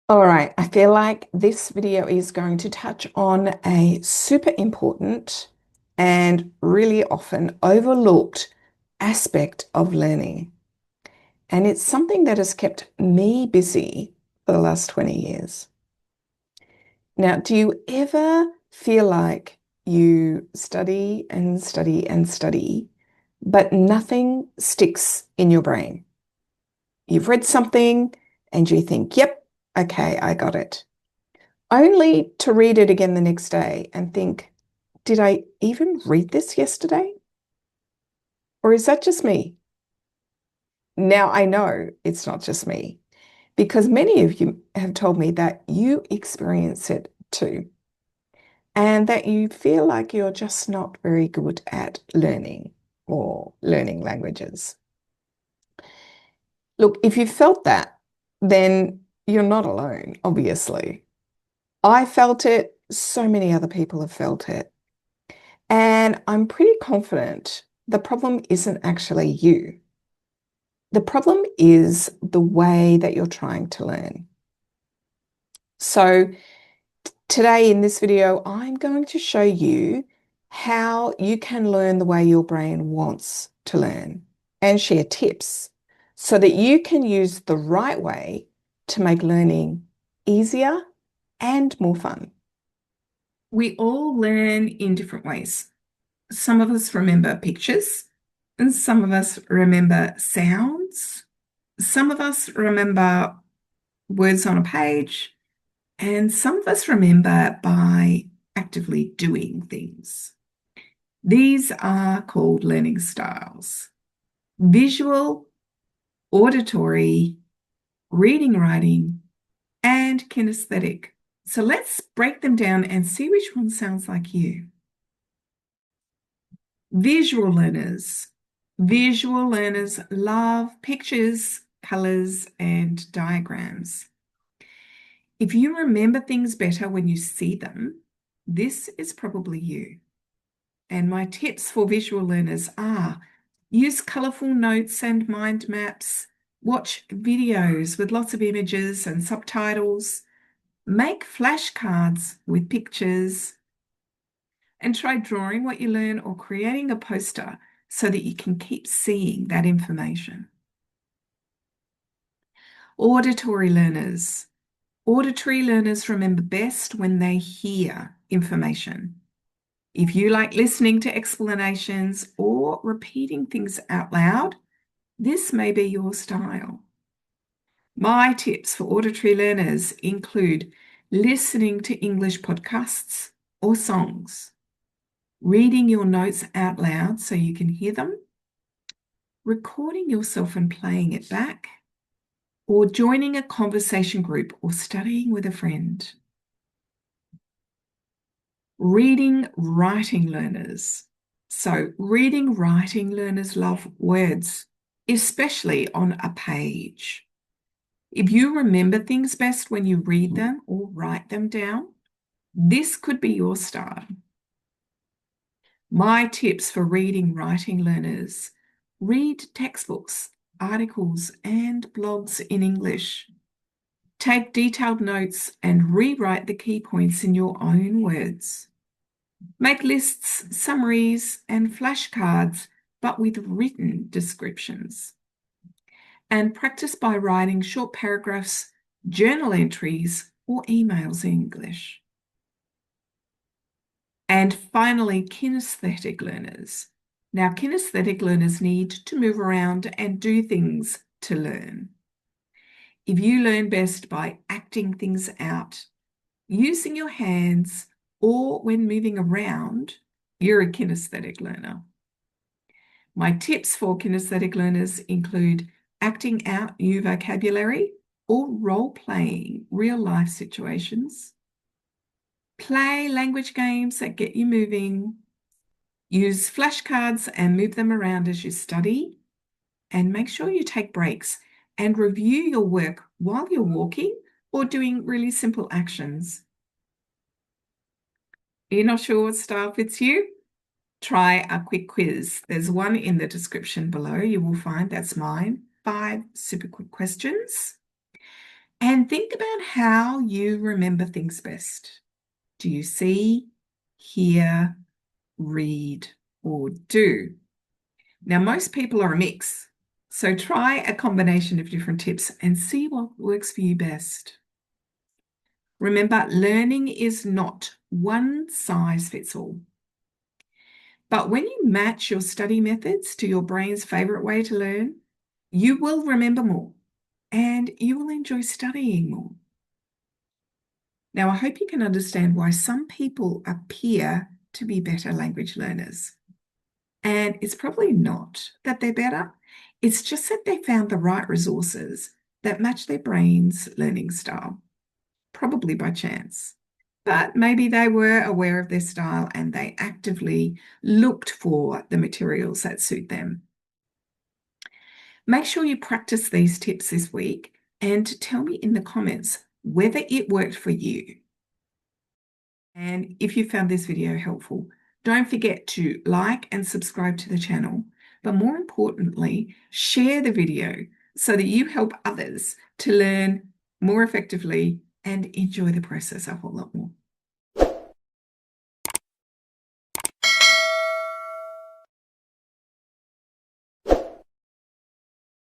All right, I feel like this video is going to touch on a super important and really often overlooked aspect of learning. And it's something that has kept me busy for the last 20 years. Now, do you ever feel like you study and study and study, but nothing sticks in your brain? You've read something and you think, yep, okay, I got it. Only to read it again the next day and think, did I even read this yesterday? Or is that just me? Now I know it's not just me because many of you have told me that you experience it too, and that you feel like you're just not very good at learning or learning languages. Look, if you felt that, then you're not alone, obviously. I felt it, so many other people have felt it. And I'm pretty confident the problem isn't actually you. The problem is the way that you're trying to learn. So today in this video, I'm going to show you how you can learn the way your brain wants to learn and share tips so that you can use the right way to make learning easier and more fun. We all learn in different ways. Some of us remember pictures, and some of us remember sounds. Some of us remember words on a page, and some of us remember by actively doing things. These are called learning styles: visual, auditory, reading, writing, and kinesthetic. So let's break them down and see which one sounds like you. Visual learners. Visual learners love pictures, colors, and diagrams. If you remember things better when you see them, this is probably you. And my tips for visual learners are: use colorful notes and mind maps, watch videos with lots of images and subtitles, make flashcards with pictures, and try drawing what you learn or creating a poster so that you can keep seeing that information. Auditory learners. Auditory learners remember best when they hear information. If you like listening to explanations or repeating things out loud, this may be your style. My tips for auditory learners include listening to English podcasts or songs, reading your notes out loud so you can hear them, recording yourself and playing it back, or joining a conversation group or studying with a friend. Reading, writing learners. So reading, writing learners love words, especially on a page. If you remember things best when you read them or write them down, this could be your style. My tips for reading, writing learners: read textbooks, articles, and blogs in English. Take detailed notes and rewrite the key points in your own words. Make lists, summaries, and flashcards, but with written descriptions. And practice by writing short paragraphs, journal entries, or emails in English. And finally, kinesthetic learners. Now, kinesthetic learners need to move around and do things to learn. If you learn best by acting things out, using your hands, or when moving around, you're a kinesthetic learner. My tips for kinesthetic learners include acting out new vocabulary or role-playing real-life situations, play language games that get you moving, use flashcards and move them around as you study, and make sure you take breaks and review your work while you're walking or doing really simple actions. You're not sure what style fits you? Try a quick quiz. There's one in the description below. You will find that's mine. 5 super quick questions. And think about how you remember things best. Do you see, hear, read, or do? Now, most people are a mix, so try a combination of different tips and see what works for you best. Remember, learning is not one size fits all. But when you match your study methods to your brain's favorite way to learn, you will remember more and you will enjoy studying more. Now, I hope you can understand why some people appear to be better language learners. And it's probably not that they're better. It's just that they found the right resources that match their brain's learning style, probably by chance. But maybe they were aware of their style and they actively looked for the materials that suit them. Make sure you practice these tips this week and tell me in the comments whether it worked for you. And if you found this video helpful, don't forget to like and subscribe to the channel, but more importantly, share the video so that you help others to learn more effectively and enjoy the process a whole lot more.